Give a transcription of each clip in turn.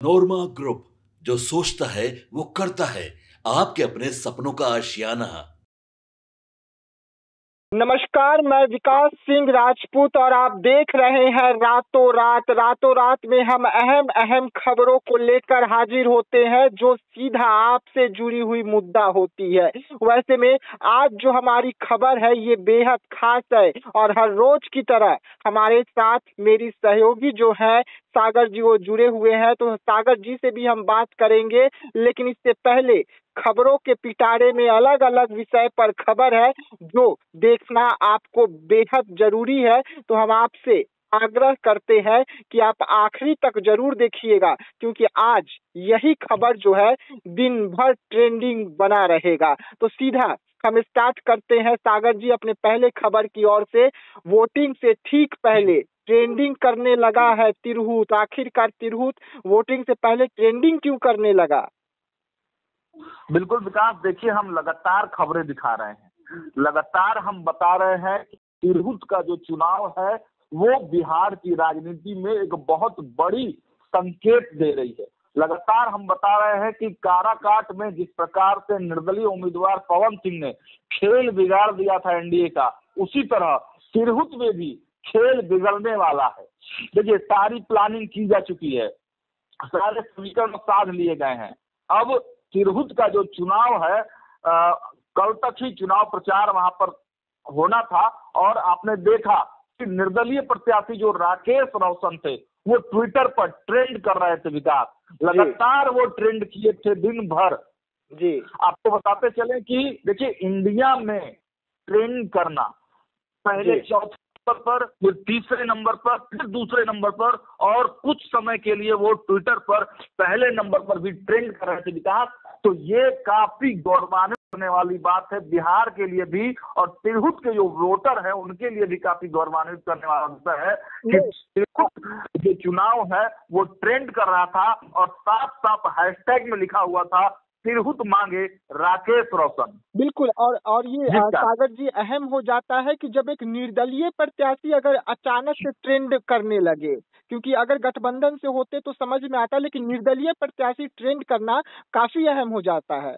नोरमा group, जो सोचता है वो करता है। आपके अपने सपनों का आशियाना। नमस्कार, मैं विकास सिंह राजपूत और आप देख रहे हैं रातों रात में हम अहम खबरों को लेकर हाजिर होते हैं जो सीधा आपसे जुड़ी हुई मुद्दा होती है। वैसे में आज जो हमारी खबर है ये बेहद खास है और हर रोज की तरह हमारे साथ मेरी सहयोगी जो है सागर जी वो जुड़े हुए हैं, तो सागर जी से भी हम बात करेंगे। लेकिन इससे पहले खबरों के पिटारे में अलग अलग विषय पर खबर है जो देखना आपको बेहद जरूरी है, तो हम आपसे आग्रह करते हैं कि आप आखिरी तक जरूर देखिएगा, क्योंकि आज यही खबर जो है दिन भर ट्रेंडिंग बना रहेगा। तो सीधा हम स्टार्ट करते हैं सागर जी अपने पहले खबर की ओर से। वोटिंग से ठीक पहले ट्रेंडिंग करने लगा है तिरहुत। आखिरकार तिरहुत वोटिंग से पहले ट्रेंडिंग क्यों करने लगा? बिल्कुल विकास, देखिए हम लगातार खबरें दिखा रहे हैं, लगातार हम बता रहे हैं कि तिरहुत का जो चुनाव है वो बिहार की राजनीति में एक बहुत बड़ी संकेत दे रही है। लगातार हम बता रहे हैं कि काराकाट में जिस प्रकार से निर्दलीय उम्मीदवार पवन सिंह ने खेल बिगाड़ दिया था एनडीए का, उसी तरह तिरहुत में भी खेल बिगड़ने वाला है। देखिए, सारी प्लानिंग की जा चुकी है, सारे समीकरण साध लिए गए हैं। अब तिरहुत का जो चुनाव है, कल तक ही चुनाव प्रचार वहां पर होना था और आपने देखा कि निर्दलीय प्रत्याशी जो राकेश रोशन थे वो ट्विटर पर ट्रेंड कर रहे थे विकास, लगातार वो ट्रेंड किए थे दिन भर जी। आपको बताते चले कि देखिए, इंडिया में ट्रेंड करना पहले चौथे नंबर पर, फिर तीसरे नंबर पर, फिर दूसरे नंबर पर, और कुछ समय के लिए वो ट्विटर पर पहले नंबर पर भी ट्रेंड कर रहे थे विकास। तो ये काफी गौरवान्वित करने वाली बात है बिहार के लिए भी, और तिरहुत के जो वोटर हैं उनके लिए भी काफी गौरवान्वित करने वाला विषय है कि तिरहुत जो चुनाव है वो ट्रेंड कर रहा था और साफ साफ हैशटैग में लिखा हुआ था तिरहुत मांगे राकेश रोशन। बिल्कुल। और ये सागर जी अहम हो जाता है कि जब एक निर्दलीय प्रत्याशी अगर अचानक से ट्रेंड करने लगे, क्योंकि अगर गठबंधन से होते तो समझ में आता, लेकिन निर्दलीय प्रत्याशी ट्रेंड करना काफी अहम हो जाता है।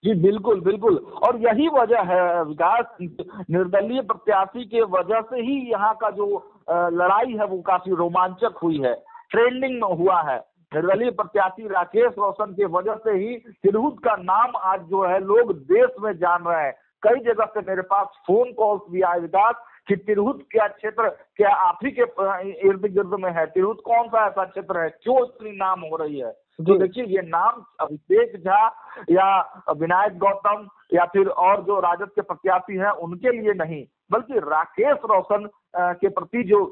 जी बिल्कुल बिल्कुल, और यही वजह है विकास, निर्दलीय प्रत्याशी के वजह से ही यहाँ का जो लड़ाई है वो काफी रोमांचक हुई है, ट्रेंडिंग में हुआ है। निर्दलीय प्रत्याशी राकेश रोशन के वजह से ही तिरहुत का नाम आज जो है लोग देश में जान रहे हैं। कई जगह से मेरे पास फोन कॉल्स भी आए विकास कि तिरहुत क्या क्षेत्र क्या आप ही के इर्द गिर्द में है, तिरहुत कौन सा ऐसा क्षेत्र है, क्यों इतनी नाम हो रही है। तो देखिए, ये नाम अभिषेक झा या विनायक गौतम या फिर और जो राजद के प्रत्याशी हैं उनके लिए नहीं, बल्कि राकेश रोशन के प्रति जो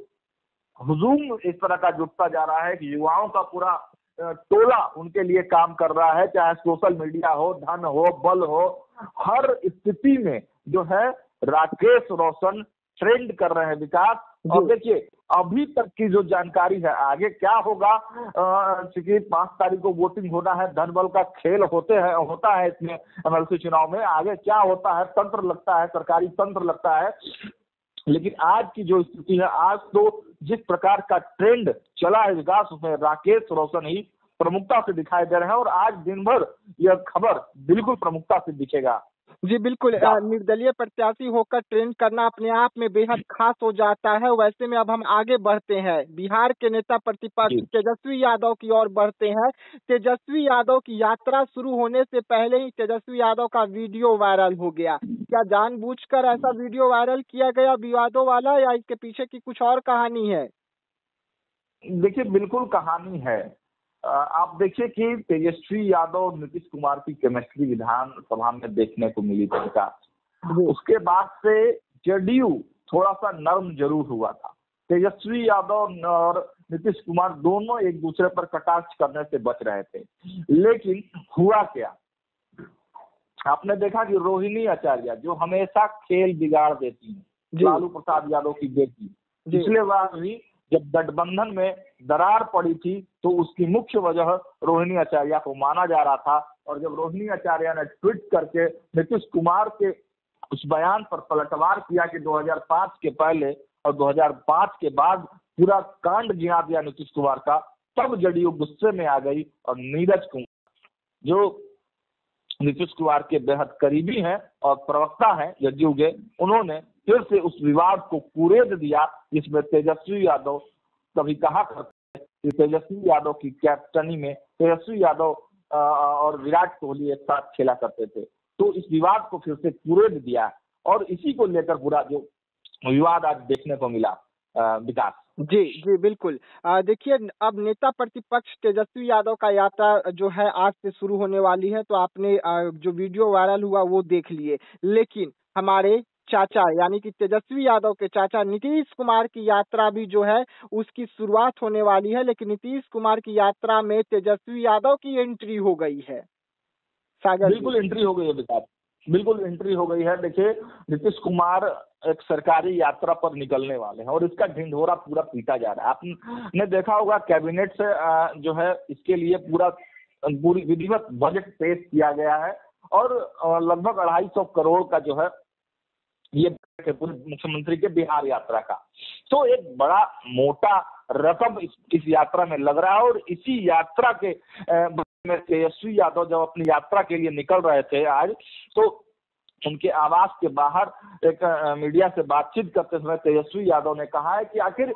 हुजूम इस तरह का जुटता जा रहा है कि युवाओं का पूरा टोला उनके लिए काम कर रहा है, चाहे सोशल मीडिया हो, धन हो, बल हो, हर स्थिति में जो है राकेश रोशन ट्रेंड कर रहे हैं विकास। और देखिए, अभी तक की जो जानकारी है, आगे क्या होगा, क्योंकि 5 तारीख को वोटिंग होना है, धन बल का खेल होता है इसमें एमएलसी चुनाव में, आगे क्या होता है, तंत्र लगता है, सरकारी तंत्र लगता है। लेकिन आज की जो स्थिति है, आज तो जिस प्रकार का ट्रेंड चला है विकास, उसमें राकेश रोशन ही प्रमुखता से दिखाई दे रहे हैं और आज दिन भर यह खबर बिल्कुल प्रमुखता से दिखेगा। जी बिल्कुल। निर्दलीय प्रत्याशी होकर ट्रेंड करना अपने आप में बेहद खास हो जाता है। वैसे में अब हम आगे बढ़ते हैं, बिहार के नेता प्रतिपक्ष तेजस्वी यादव की ओर बढ़ते हैं। तेजस्वी यादव की यात्रा शुरू होने से पहले ही तेजस्वी यादव का वीडियो वायरल हो गया। क्या जानबूझकर ऐसा वीडियो वायरल किया गया विवादों वाला, या इसके पीछे की कुछ और कहानी है? देखिए, बिल्कुल कहानी है। आप देखिए कि तेजस्वी यादव नीतीश कुमार की केमिस्ट्री विधानसभा में देखने को मिली थी विकास। उसके बाद से जदयू थोड़ा सा नर्म जरूर हुआ था। तेजस्वी यादव और नीतीश कुमार दोनों एक दूसरे पर कटाक्ष करने से बच रहे थे, लेकिन हुआ क्या, आपने देखा कि रोहिणी आचार्य जो हमेशा खेल बिगाड़ देती है, लालू प्रसाद यादव की बेटी, पिछले बार भी जब गठबंधन में दरार पड़ी थी तो उसकी मुख्य वजह रोहिणी आचार्य को माना जा रहा था। और जब रोहिणी आचार्य ने ट्वीट करके नीतीश कुमार के उस बयान पर पलटवार किया कि 2005 के पहले और 2005 के बाद पूरा कांड गिना दिया नीतीश कुमार का, तब जदयू गुस्से में आ गई और नीरज कुमार जो नीतीश कुमार के बेहद करीबी हैं और प्रवक्ता हैं जदयू के, उन्होंने फिर से उस विवाद को कुरेद दिया जिसमें तेजस्वी यादव कभी कहा करते कि तेजस्वी यादव की कैप्टनी में तेजस्वी यादव और विराट कोहली एक साथ खेला करते थे। तो इस विवाद को फिर से कुरेद दिया और इसी को लेकर पूरा जो विवाद आज देखने को मिला विकास। जी जी बिल्कुल। देखिए, अब नेता प्रतिपक्ष तेजस्वी यादव का यात्रा जो है आज से शुरू होने वाली है, तो आपने जो वीडियो वायरल हुआ वो देख लिए, लेकिन हमारे चाचा यानी कि तेजस्वी यादव के चाचा नीतीश कुमार की यात्रा भी जो है उसकी शुरुआत होने वाली है, लेकिन नीतीश कुमार की यात्रा में तेजस्वी यादव की एंट्री हो गई है। सागर बिल्कुल एंट्री हो गई है विकास, बिल्कुल एंट्री हो गई है। देखिए, नीतीश कुमार एक सरकारी यात्रा पर निकलने वाले हैं और इसका ढिंढोरा पूरा पीटा जा रहा है। आपने देखा होगा कैबिनेट से जो है इसके लिए पूरी विधिवत बजट पेश किया गया है और लगभग 250 करोड़ का जो है ये मुख्यमंत्री के बिहार यात्रा का, तो एक बड़ा मोटा रकम इस यात्रा में लग रहा है। और इसी यात्रा के में तेजस्वी यादव जब अपनी यात्रा के लिए निकल रहे थे आज, तो उनके आवास के बाहर एक मीडिया से बातचीत करते समय तेजस्वी यादव ने कहा है कि आखिर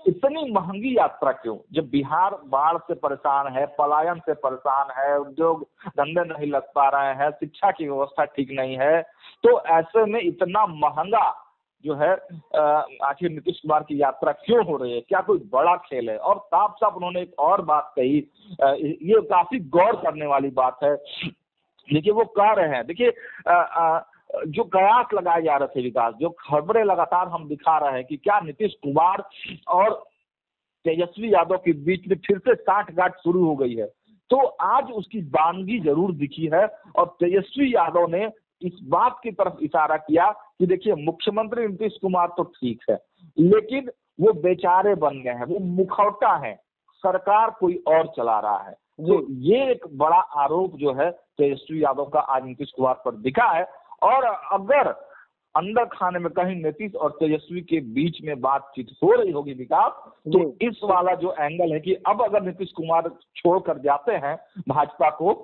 इतनी महंगी यात्रा क्यों, जब बिहार बाढ़ से परेशान है, पलायन से परेशान है, उद्योग धंधे नहीं लग पा रहे हैं, शिक्षा की व्यवस्था ठीक नहीं है, तो ऐसे में इतना महंगा जो है आखिर नीतीश कुमार की यात्रा क्यों हो रही है, क्या कोई बड़ा खेल है। और साफ साफ उन्होंने एक और बात कही, ये काफी गौर करने वाली बात है। देखिए, वो कह रहे हैं, देखिए जो कयास लगाए जा रहे थे विकास, जो खबरें लगातार हम दिखा रहे हैं कि क्या नीतीश कुमार और तेजस्वी यादव के बीच में फिर से साठगांठ शुरू हो गई है, तो आज उसकी बानगी जरूर दिखी है। और तेजस्वी यादव ने इस बात की तरफ इशारा किया कि देखिए, मुख्यमंत्री नीतीश कुमार तो ठीक है, लेकिन वो बेचारे बन गए हैं, वो मुखौटा है, सरकार कोई और चला रहा है। तो ये एक बड़ा आरोप जो है तेजस्वी यादव का आज नीतीश कुमार पर दिखा है। और अगर अंदर खाने में कहीं नीतीश और तेजस्वी के बीच में बातचीत हो रही होगी विकास, तो इस वाला जो एंगल है कि अब अगर नीतीश कुमार छोड़कर जाते हैं भाजपा को,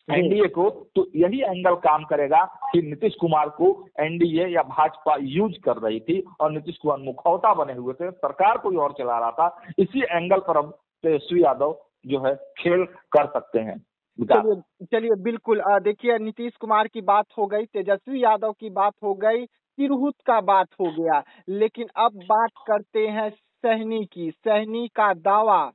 एनडीए को, तो यही एंगल काम करेगा कि नीतीश कुमार को एनडीए या भाजपा यूज कर रही थी और नीतीश कुमार मुखौटा बने हुए थे, सरकार कोई और चला रहा था। इसी एंगल पर अब तेजस्वी यादव जो है खेल कर सकते हैं। चलिए बिल्कुल। देखिए, नीतीश कुमार की बात हो गई, तेजस्वी यादव की बात हो गई, तिरहुत का बात हो गया, लेकिन अब बात करते हैं सहनी की। सहनी का दावा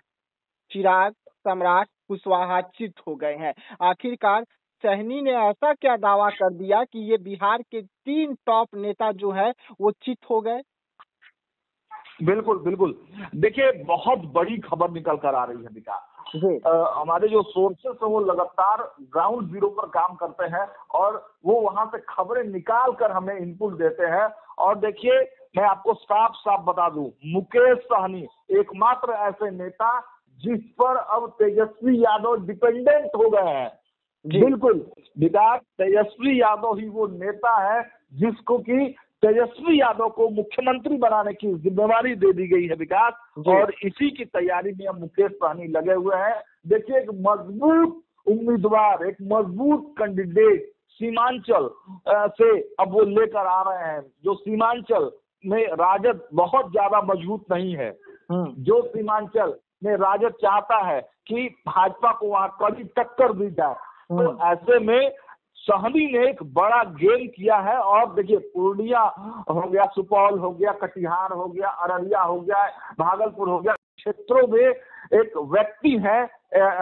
चिराग, सम्राट, कुशवाहा चित हो गए हैं। आखिरकार सहनी ने ऐसा क्या दावा कर दिया कि ये बिहार के 3 टॉप नेता जो है वो चित हो गए? बिल्कुल बिल्कुल। देखिए, बहुत बड़ी खबर निकल कर आ रही है विकास। हमारे जो सोर्सेस है वो लगातार ग्राउंड जीरो पर काम करते हैं और वो वहां से खबरें निकाल कर हमें इनपुट देते हैं। और देखिए, मैं आपको साफ साफ बता दूं, मुकेश सहनी एकमात्र ऐसे नेता जिस पर अब तेजस्वी यादव डिपेंडेंट हो गए हैं। बिल्कुल विकास, तेजस्वी यादव ही वो नेता है जिसको कि तेजस्वी यादव को मुख्यमंत्री बनाने की जिम्मेवारी दे दी गई है विकास, और इसी की तैयारी में अब मुकेश सहनी लगे हुए हैं। देखिए, एक मजबूत उम्मीदवार, एक मजबूत कैंडिडेट सीमांचल से अब वो लेकर आ रहे हैं। जो सीमांचल में राजद बहुत ज्यादा मजबूत नहीं है, जो सीमांचल में राजद चाहता है कि भाजपा को वहां कड़ी टक्कर दी जाए, तो ऐसे में सहनी ने एक बड़ा गेम किया है। और देखिए, पूर्णिया हो गया, सुपौल हो गया, कटिहार हो गया, अररिया हो गया, भागलपुर हो गया, क्षेत्रों में एक व्यक्ति है,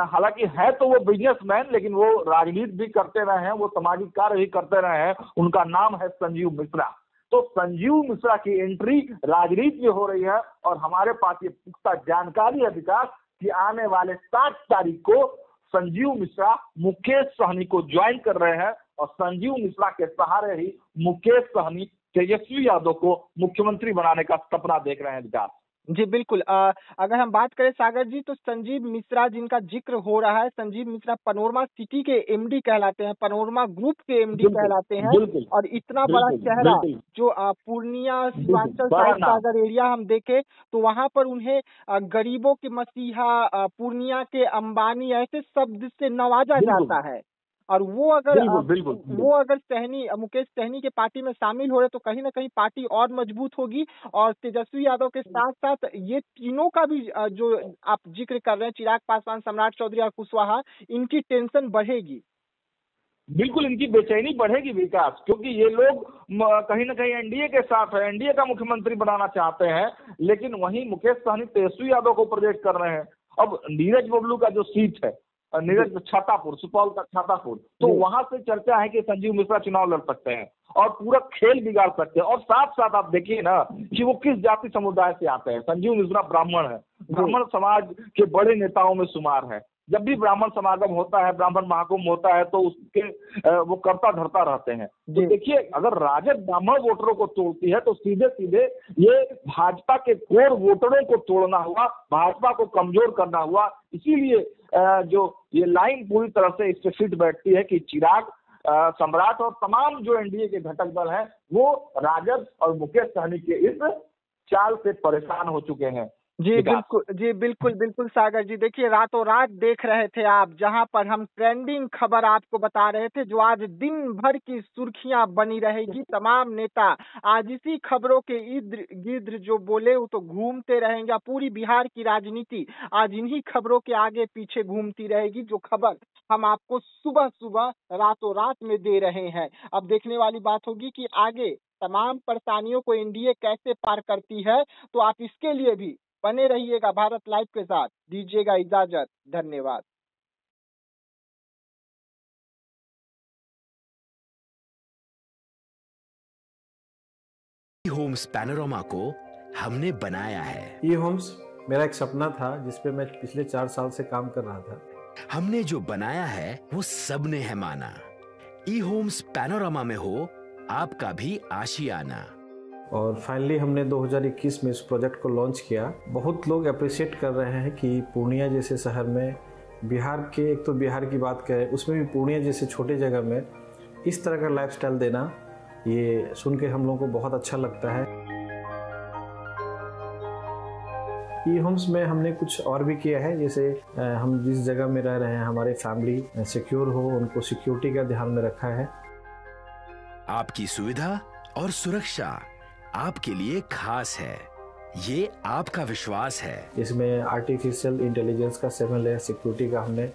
हालांकि है तो वो बिजनेसमैन, लेकिन वो राजनीति भी करते रहे हैं, वो सामाजिक कार्य भी करते रहे हैं। उनका नाम है संजीव मिश्रा। तो संजीव मिश्रा की एंट्री राजनीति में हो रही है और हमारे पास ये पुख्ता जानकारी है विकास कि आने वाले 7 तारीख को संजीव मिश्रा मुकेश सहनी को ज्वाइन कर रहे हैं और संजीव मिश्रा के सहारे ही मुकेश सहनी तेजस्वी यादव को मुख्यमंत्री बनाने का सपना देख रहे हैं विकास। जी बिल्कुल। अगर हम बात करें सागर जी, तो संजीव मिश्रा जिनका जिक्र हो रहा है, संजीव मिश्रा पैनोरमा सिटी के एमडी कहलाते हैं, पैनोरमा ग्रुप के एमडी बिल्कुल कहलाते हैं। बिल्कुल और इतना बड़ा बिल्कुल चेहरा बिल्कुल जो पूर्णिया बिल्कुल सीमांचल बड़ा साइड का नाम। अगर एरिया हम देखें तो वहां पर उन्हें गरीबों के मसीहा, पूर्णिया के अंबानी ऐसे शब्द से नवाजा बिल्कुल जाता है। और वो अगर बिल्कुल बिल्कुल वो अगर मुकेश सहनी के पार्टी में शामिल हो रहे तो कहीं ना कहीं पार्टी और मजबूत होगी। और तेजस्वी यादव के साथ साथ ये तीनों का भी जो आप जिक्र कर रहे हैं, चिराग पासवान, सम्राट चौधरी और कुशवाहा, इनकी टेंशन बढ़ेगी। बिल्कुल इनकी बेचैनी बढ़ेगी विकास, क्योंकि ये लोग कहीं ना कहीं एनडीए के साथ है, एनडीए का मुख्यमंत्री बनाना चाहते हैं, लेकिन वहीं मुकेश सहनी तेजस्वी यादव को प्रोजेक्ट कर रहे हैं। अब नीरज बबलू का जो सीट है, नीरज छातापुर, सुपौल का छातापुर, तो वहां से चर्चा है कि संजीव मिश्रा चुनाव लड़ सकते हैं और पूरा खेल बिगाड़ सकते हैं। और साथ साथ आप देखिए ना कि वो किस जाति समुदाय से आते हैं। संजीव मिश्रा ब्राह्मण है, ब्राह्मण समाज के बड़े नेताओं में शुमार है। जब भी ब्राह्मण समागम होता है, ब्राह्मण महाकुंभ होता है, तो उसके वो करता धरता रहते हैं। तो देखिए, अगर राजद ब्राह्मण वोटरों को तोड़ती है तो सीधे सीधे ये भाजपा के कोर वोटरों को तोड़ना हुआ, भाजपा को कमजोर करना हुआ। इसीलिए जो ये लाइन पूरी तरह से इससे फिट बैठती है कि चिराग, सम्राट और तमाम जो एनडीए के घटक दल हैं, वो राजद और मुकेश सहनी के इस चाल से परेशान हो चुके हैं। जी बिल्कुल बिल्कुल सागर जी, देखिए रातों रात देख रहे थे आप, जहां पर हम ट्रेंडिंग खबर आपको बता रहे थे, जो आज दिन भर की सुर्खियां बनी रहेगी। तमाम नेता आज इसी खबरों के इर्द गिर्द जो बोले वो तो घूमते रहेंगे। पूरी बिहार की राजनीति आज इन्हीं खबरों के आगे पीछे घूमती रहेगी, जो खबर हम आपको सुबह सुबह रातों रात में दे रहे हैं। अब देखने वाली बात होगी कि आगे तमाम परेशानियों को एनडीए कैसे पार करती है। तो आप इसके लिए भी बने रहिएगा भारत लाइव के साथ। दीजिएगा इजाजत, धन्यवाद। होम्स पैनोरामा को हमने बनाया है। ये होम्स मेरा एक सपना था, जिसपे मैं पिछले 4 साल से काम कर रहा था। हमने जो बनाया है वो सबने है माना। ई होम्स पैनोरामा में हो आपका भी आशियाना। और फाइनली हमने 2021 में इस प्रोजेक्ट को लॉन्च किया। बहुत लोग अप्रिशिएट कर रहे हैं कि पूर्णिया जैसे शहर में, बिहार के, एक तो बिहार की बात करें उसमें भी पूर्णिया जैसे छोटे जगह में इस तरह का लाइफस्टाइल देना, ये सुन के हम लोगों को बहुत अच्छा लगता है। ई होम्स में हमने कुछ और भी किया है, जैसे हम जिस जगह में रह रहे हैं हमारे फैमिली सिक्योर हो, उनको सिक्योरिटी का ध्यान में रखा है। आपकी सुविधा और सुरक्षा आपके लिए खास है, ये आपका विश्वास है। इसमें आर्टिफिशियल इंटेलिजेंस का 7 लेयर सिक्योरिटी का हमने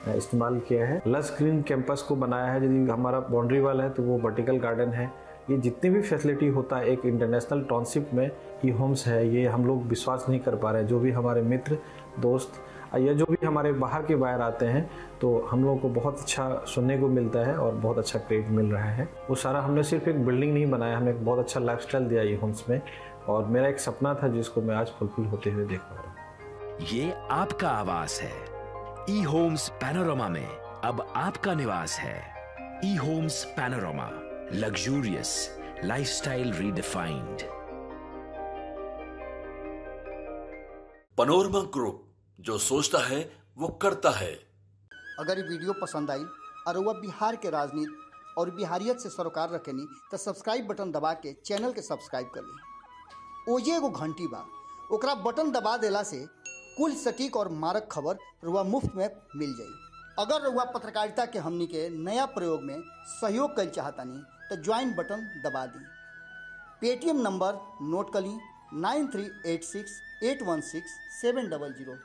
इस्तेमाल किया है। लस ग्रीन कैंपस को बनाया है। यदि हमारा बाउंड्री वाल है तो वो वर्टिकल गार्डन है। ये जितनी भी फैसिलिटी होता है एक इंटरनेशनल टाउनशिप में, ई होम्स है, ये हम लोग विश्वास नहीं कर पा रहे हैं। जो भी हमारे मित्र, दोस्त या जो भी हमारे बाहर के बाहर आते हैं, तो हम लोगों को बहुत अच्छा सुनने को मिलता है और बहुत अच्छा क्रेडिट मिल रहा है। वो सारा हमने सिर्फ एक बिल्डिंग नहीं बनाया, हमने एक बहुत अच्छा लाइफस्टाइल दिया ई होम्स में। और मेरा एक सपना था जिसको मैं आज फुलफिल होते हुए देख पा रहा हूँ। ये आपका आवास है। ई होम्स पैनोरामा में अब आपका निवास है। E Homes Panorama, luxurious lifestyle redefined. Panorama Group, जो सोचता है वो करता है। अगर ये वीडियो पसंद आई और वह बिहार के राजनीति और बिहारियत से सरोकार रखेनी तो सब्सक्राइब बटन दबा के चैनल के सब्सक्राइब कर ली। ओजे एगो घंटी बा, ओकरा बटन दबा देला से कुल सटीक और मारक खबर रुआ मुफ्त में मिल जाई। अगर रुआ पत्रकारिता के हमनी के नया प्रयोग में सहयोग कर चाहतानी तो ज्वाइन बटन दबा दी। पेटीएम नंबर नोट कर ली 9386816700।